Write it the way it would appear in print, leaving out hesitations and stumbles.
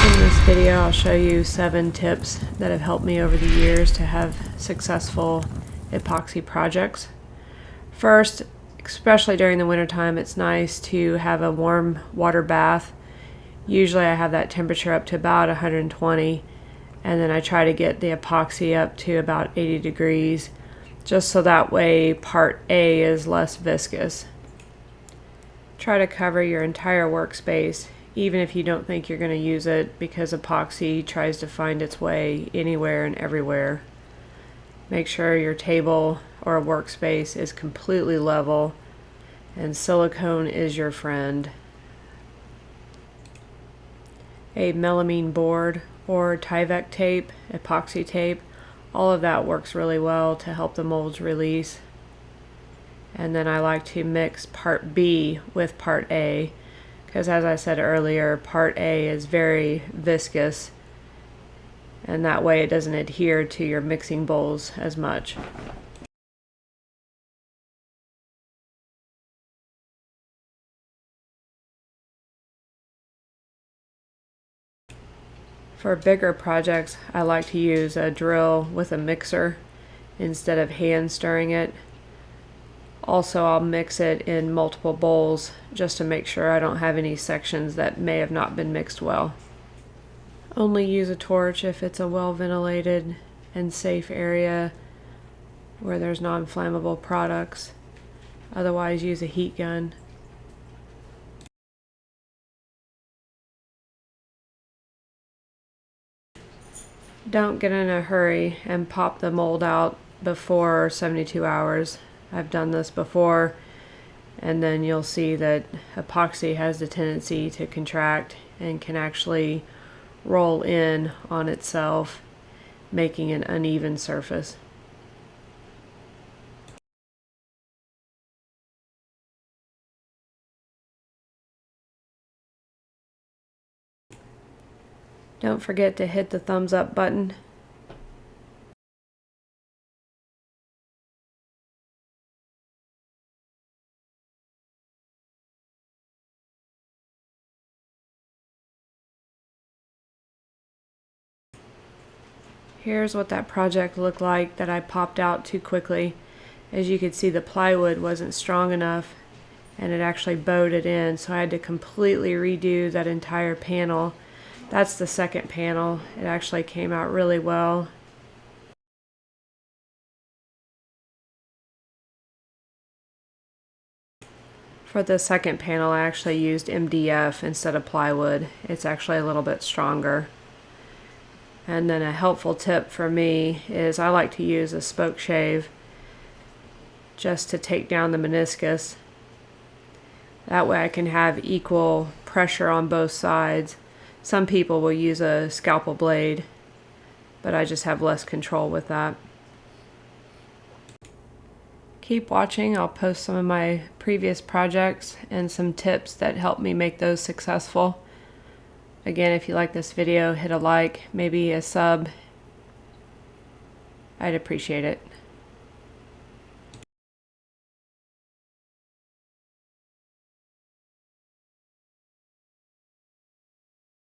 In this video, I'll show you 7 tips that have helped me over the years to have successful epoxy projects. First, especially during the wintertime, it's nice to have a warm water bath. Usually I have that temperature up to about 120, and then I try to get the epoxy up to about 80 degrees, just so that way part A is less viscous. Try to cover your entire workspace, even if you don't think you're going to use it, because epoxy tries to find its way anywhere and everywhere. Make sure your table or a workspace is completely level, and silicone is your friend. A melamine board or Tyvek tape, epoxy tape, all of that works really well to help the molds release. And then I like to mix part B with part A, because as I said earlier, part A is very viscous, and that way it doesn't adhere to your mixing bowls as much. For bigger projects, I like to use a drill with a mixer instead of hand stirring it. Also, I'll mix it in multiple bowls just to make sure I don't have any sections that may have not been mixed well. Only use a torch if it's a well ventilated and safe area where there's non-flammable products. Otherwise, use a heat gun. Don't get in a hurry and pop the mold out before 72 hours. I've done this before, and then you'll see that epoxy has the tendency to contract and can actually roll in on itself, making an uneven surface. Don't forget to hit the thumbs up button. Here's what that project looked like that I popped out too quickly. As you can see, the plywood wasn't strong enough and it actually bowed it in, so I had to completely redo that entire panel. That's the second panel. It actually came out really well. For the second panel, I actually used MDF instead of plywood. It's actually a little bit stronger. And then a helpful tip for me is I like to use a spoke shave just to take down the meniscus. That way I can have equal pressure on both sides. Some people will use a scalpel blade, but I just have less control with that. Keep watching. I'll post some of my previous projects and some tips that helped me make those successful. Again, if you like this video, hit a like, maybe a sub. I'd appreciate it.